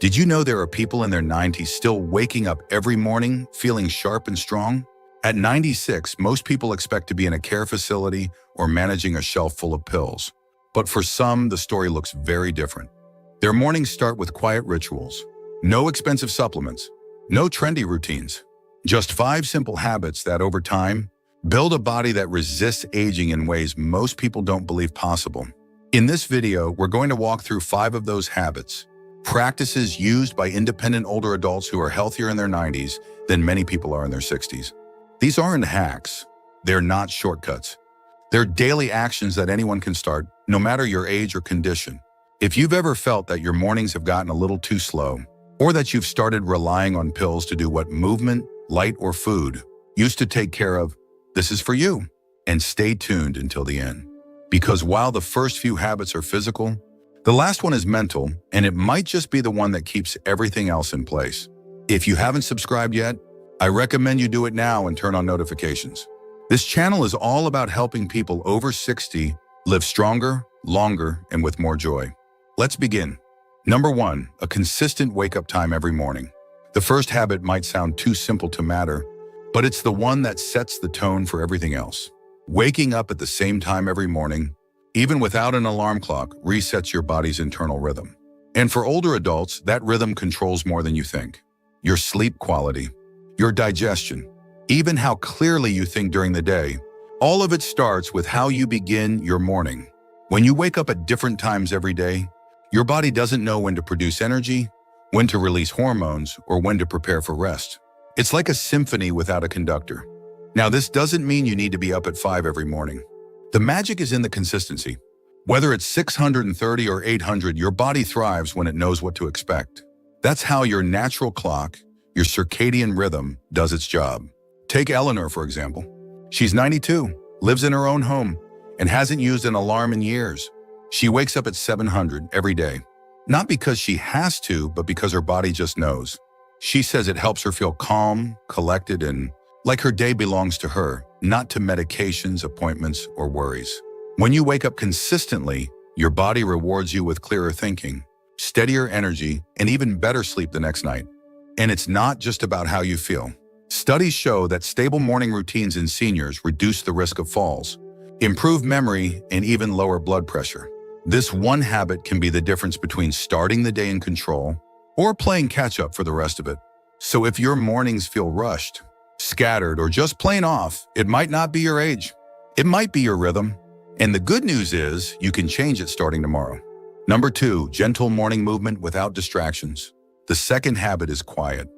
Did you know there are people in their 90s still waking up every morning feeling sharp and strong? At 96, most people expect to be in a care facility or managing a shelf full of pills. But for some, the story looks very different. Their mornings start with quiet rituals. No expensive supplements. No trendy routines. Just 5 simple habits that, over time, build a body that resists aging in ways most people don't believe possible. In this video, we're going to walk through 5 of those habits, practices used by independent older adults who are healthier in their 90s than many people are in their 60s. These aren't hacks. They're not shortcuts. They're daily actions that anyone can start, no matter your age or condition. If you've ever felt that your mornings have gotten a little too slow, or that you've started relying on pills to do what movement, light, or food used to take care of, this is for you. And stay tuned until the end. Because while the first few habits are physical, the last one is mental, and it might just be the one that keeps everything else in place. If you haven't subscribed yet, I recommend you do it now and turn on notifications. This channel is all about helping people over 60 live stronger, longer, and with more joy. Let's begin. Number 1, a consistent wake-up time every morning. The first habit might sound too simple to matter, but it's the one that sets the tone for everything else. Waking up at the same time every morning, even without an alarm clock, resets your body's internal rhythm. And for older adults, that rhythm controls more than you think. Your sleep quality, your digestion, even how clearly you think during the day, all of it starts with how you begin your morning. When you wake up at different times every day, your body doesn't know when to produce energy, when to release hormones, or when to prepare for rest. It's like a symphony without a conductor. Now, this doesn't mean you need to be up at 5 every morning. The magic is in the consistency. Whether it's 630 or 800, your body thrives when it knows what to expect. That's how your natural clock, your circadian rhythm, does its job. Take Eleanor, for example. She's 92, lives in her own home, and hasn't used an alarm in years. She wakes up at 700 every day. Not because she has to, but because her body just knows. She says it helps her feel calm, collected, and like her day belongs to her, not to medications, appointments, or worries. When you wake up consistently, your body rewards you with clearer thinking, steadier energy, and even better sleep the next night. And it's not just about how you feel. Studies show that stable morning routines in seniors reduce the risk of falls, improve memory, and even lower blood pressure. This one habit can be the difference between starting the day in control or playing catch-up for the rest of it. So if your mornings feel rushed, scattered, or just plain off, it might not be your age. It might be your rhythm. And the good news is you can change it starting tomorrow. Number 2, gentle morning movement without distractions. The second habit is quiet,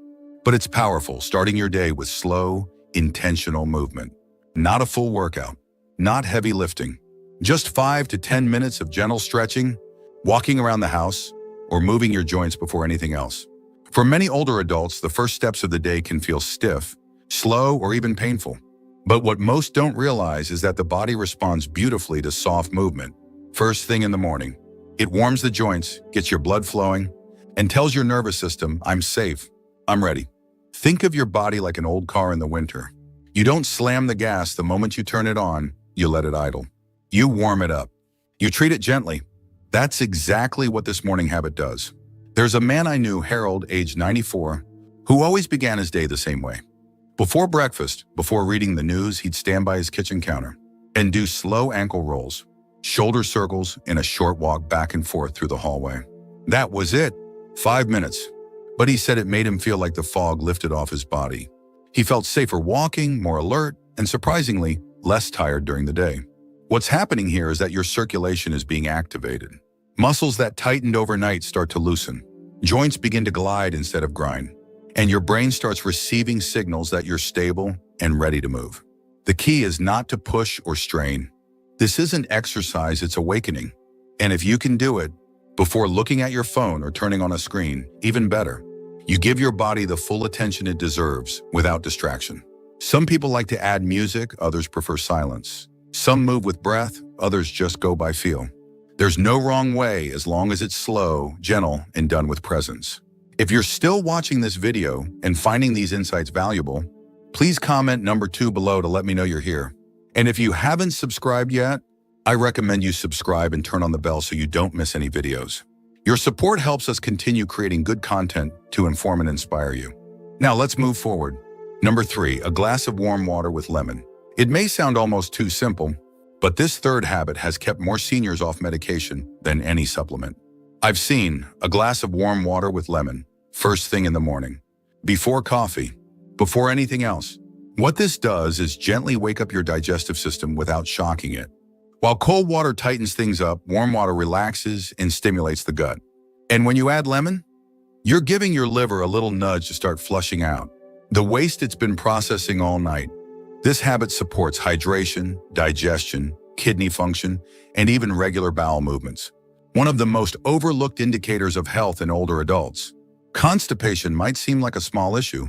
but it's powerful, starting your day with slow, intentional movement. Not a full workout, not heavy lifting. Just 5 to 10 minutes of gentle stretching, walking around the house, or moving your joints before anything else. For many older adults, the first steps of the day can feel stiff, slow, or even painful. But what most don't realize is that the body responds beautifully to soft movement. First thing in the morning, it warms the joints, gets your blood flowing, and tells your nervous system, I'm safe, I'm ready. Think of your body like an old car in the winter. You don't slam the gas the moment you turn it on, you let it idle. You warm it up. You treat it gently. That's exactly what this morning habit does. There's a man I knew, Harold, age 94, who always began his day the same way. Before breakfast, before reading the news, he'd stand by his kitchen counter and do slow ankle rolls, shoulder circles, and a short walk back and forth through the hallway. That was it, 5 minutes. But he said it made him feel like the fog lifted off his body. He felt safer walking, more alert, and surprisingly, less tired during the day. What's happening here is that your circulation is being activated. Muscles that tightened overnight start to loosen. Joints begin to glide instead of grind. And your brain starts receiving signals that you're stable and ready to move. The key is not to push or strain. This isn't exercise, it's awakening. And if you can do it before looking at your phone or turning on a screen, even better. You give your body the full attention it deserves without distraction. Some people like to add music, others prefer silence. Some move with breath, others just go by feel. There's no wrong way as long as it's slow, gentle, and done with presence. If you're still watching this video and finding these insights valuable, please comment number 2 below to let me know you're here. And if you haven't subscribed yet, I recommend you subscribe and turn on the bell so you don't miss any videos. Your support helps us continue creating good content to inform and inspire you. Now let's move forward. Number 3, a glass of warm water with lemon. It may sound almost too simple, but this third habit has kept more seniors off medication than any supplement. I've seen a glass of warm water with lemon, first thing in the morning, before coffee, before anything else. What this does is gently wake up your digestive system without shocking it. While cold water tightens things up, warm water relaxes and stimulates the gut. And when you add lemon, you're giving your liver a little nudge to start flushing out the waste it's been processing all night. This habit supports hydration, digestion, kidney function, and even regular bowel movements. One of the most overlooked indicators of health in older adults. Constipation might seem like a small issue,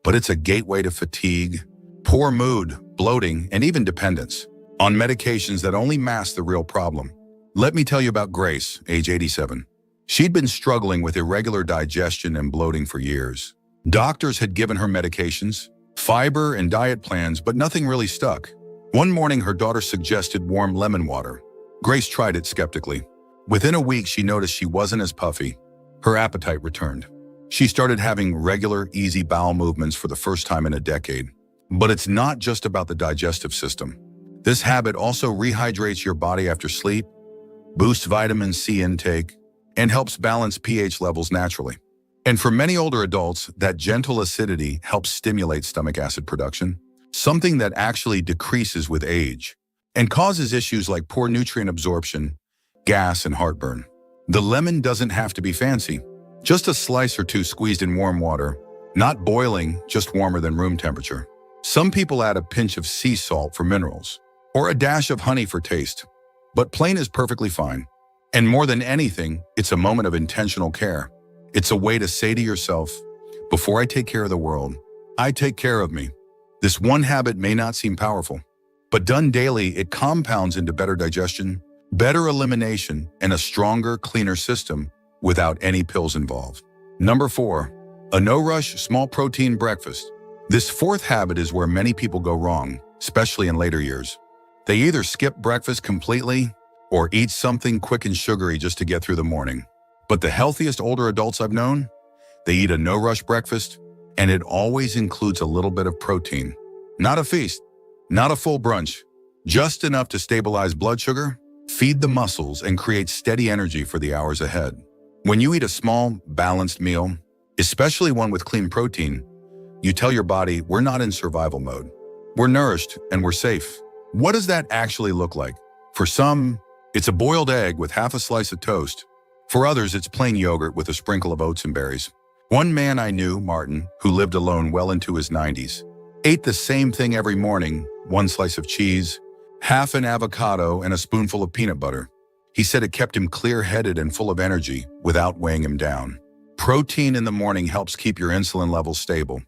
but it's a gateway to fatigue, poor mood, bloating, and even dependence on medications that only mask the real problem. Let me tell you about Grace, age 87. She'd been struggling with irregular digestion and bloating for years. Doctors had given her medications, fiber, and diet plans, but nothing really stuck. One morning, her daughter suggested warm lemon water. Grace tried it skeptically. Within a week, she noticed she wasn't as puffy. Her appetite returned. She started having regular, easy bowel movements for the first time in a decade. But it's not just about the digestive system. This habit also rehydrates your body after sleep, boosts vitamin C intake, and helps balance pH levels naturally. And for many older adults, that gentle acidity helps stimulate stomach acid production, something that actually decreases with age and causes issues like poor nutrient absorption, gas, and heartburn. The lemon doesn't have to be fancy. Just a slice or two squeezed in warm water, not boiling, just warmer than room temperature. Some people add a pinch of sea salt for minerals, or a dash of honey for taste, but plain is perfectly fine. And more than anything, it's a moment of intentional care. It's a way to say to yourself, before I take care of the world, I take care of me. This one habit may not seem powerful, but done daily, it compounds into better digestion, better elimination, and a stronger, cleaner system without any pills involved. Number 4, a no-rush, small-protein breakfast. This fourth habit is where many people go wrong, especially in later years. They either skip breakfast completely or eat something quick and sugary just to get through the morning. But the healthiest older adults I've known, they eat a no-rush breakfast, and it always includes a little bit of protein. Not a feast, not a full brunch, just enough to stabilize blood sugar, feed the muscles, and create steady energy for the hours ahead. When you eat a small, balanced meal, especially one with clean protein, you tell your body, we're not in survival mode. We're nourished and we're safe. What does that actually look like? For some, it's a boiled egg with half a slice of toast. For others, it's plain yogurt with a sprinkle of oats and berries. One man I knew, Martin, who lived alone well into his 90s, ate the same thing every morning, one slice of cheese, half an avocado, and a spoonful of peanut butter. He said it kept him clear-headed and full of energy without weighing him down. Protein in the morning helps keep your insulin levels stable.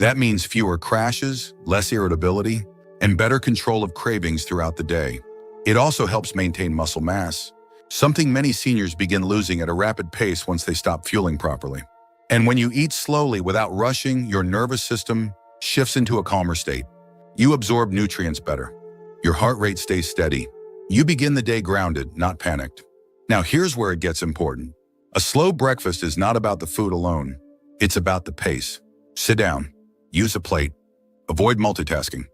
That means fewer crashes, less irritability, and better control of cravings throughout the day. It also helps maintain muscle mass, something many seniors begin losing at a rapid pace once they stop fueling properly. And when you eat slowly without rushing, your nervous system shifts into a calmer state. You absorb nutrients better. Your heart rate stays steady. You begin the day grounded, not panicked. Now here's where it gets important. A slow breakfast is not about the food alone. It's about the pace. Sit down. Use a plate. Avoid multitasking.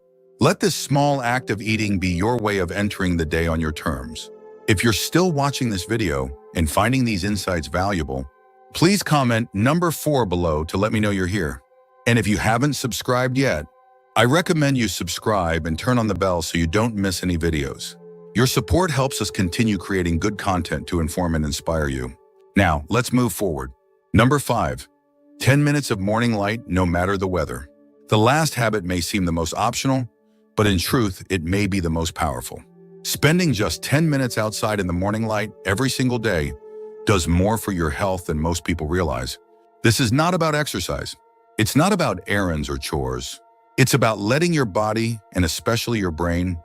Let this small act of eating be your way of entering the day on your terms. If you're still watching this video and finding these insights valuable, please comment number 4 below to let me know you're here. And if you haven't subscribed yet, I recommend you subscribe and turn on the bell so you don't miss any videos. Your support helps us continue creating good content to inform and inspire you. Now, let's move forward. Number 5, 10 minutes of morning light no matter the weather. The last habit may seem the most optional, but in truth, it may be the most powerful. Spending just 10 minutes outside in the morning light every single day does more for your health than most people realize. This is not about exercise. It's not about errands or chores. It's about letting your body, and especially your brain,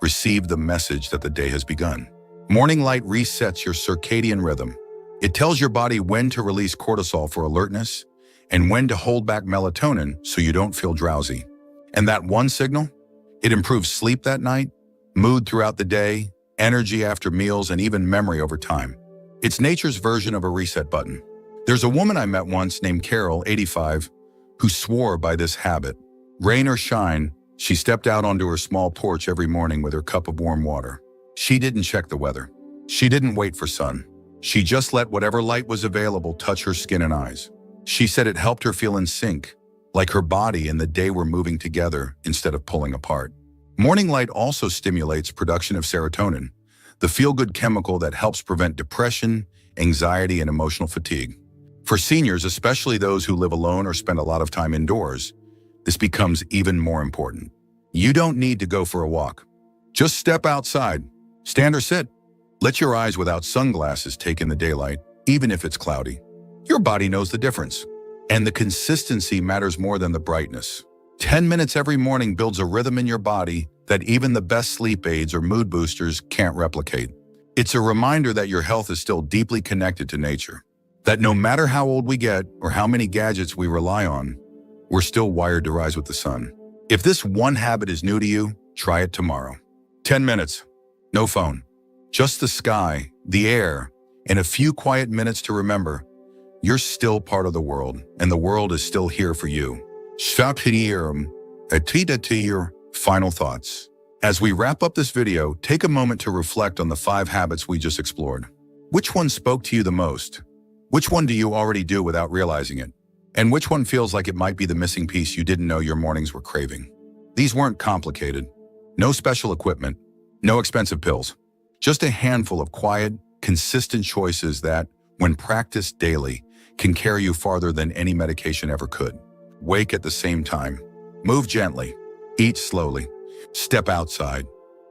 receive the message that the day has begun. Morning light resets your circadian rhythm. It tells your body when to release cortisol for alertness and when to hold back melatonin so you don't feel drowsy. And that one signal, it improves sleep that night, mood throughout the day, energy after meals, and even memory over time. It's nature's version of a reset button. There's a woman I met once named Carol, 85, who swore by this habit. Rain or shine, she stepped out onto her small porch every morning with her cup of warm water. She didn't check the weather. She didn't wait for sun. She just let whatever light was available touch her skin and eyes. She said it helped her feel in sync, like her body and the day were moving together instead of pulling apart. Morning light also stimulates production of serotonin, the feel-good chemical that helps prevent depression, anxiety, and emotional fatigue. For seniors, especially those who live alone or spend a lot of time indoors, this becomes even more important. You don't need to go for a walk. Just step outside, stand or sit. Let your eyes without sunglasses take in the daylight, even if it's cloudy. Your body knows the difference. And the consistency matters more than the brightness. 10 minutes every morning builds a rhythm in your body that even the best sleep aids or mood boosters can't replicate. It's a reminder that your health is still deeply connected to nature. That no matter how old we get or how many gadgets we rely on, we're still wired to rise with the sun. If this one habit is new to you, try it tomorrow. 10 minutes, no phone, just the sky, the air, and a few quiet minutes to remember you're still part of the world, and the world is still here for you. Final thoughts. As we wrap up this video, take a moment to reflect on the 5 habits we just explored. Which one spoke to you the most? Which one do you already do without realizing it? And which one feels like it might be the missing piece you didn't know your mornings were craving? These weren't complicated. No special equipment, no expensive pills. Just a handful of quiet, consistent choices that, when practiced daily, can carry you farther than any medication ever could. Wake at the same time. Move gently. Eat slowly. Step outside.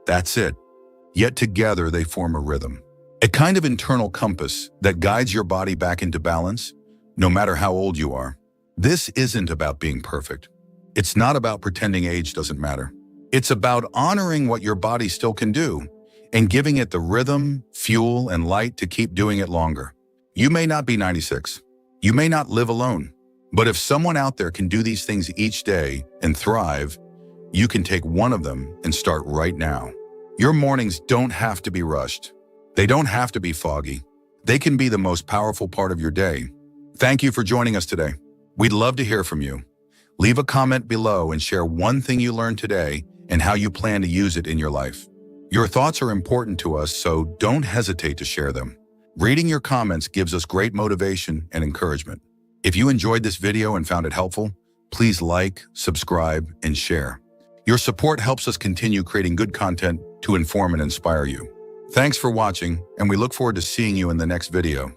That's it. Yet together they form a rhythm. A kind of internal compass that guides your body back into balance, no matter how old you are. This isn't about being perfect. It's not about pretending age doesn't matter. It's about honoring what your body still can do and giving it the rhythm, fuel, and light to keep doing it longer. You may not be 96. You may not live alone. But if someone out there can do these things each day and thrive, you can take one of them and start right now. Your mornings don't have to be rushed. They don't have to be foggy. They can be the most powerful part of your day. Thank you for joining us today. We'd love to hear from you. Leave a comment below and share one thing you learned today and how you plan to use it in your life. Your thoughts are important to us, so don't hesitate to share them. Reading your comments gives us great motivation and encouragement. If you enjoyed this video and found it helpful, please like, subscribe, and share. Your support helps us continue creating good content to inform and inspire you. Thanks for watching, and we look forward to seeing you in the next video.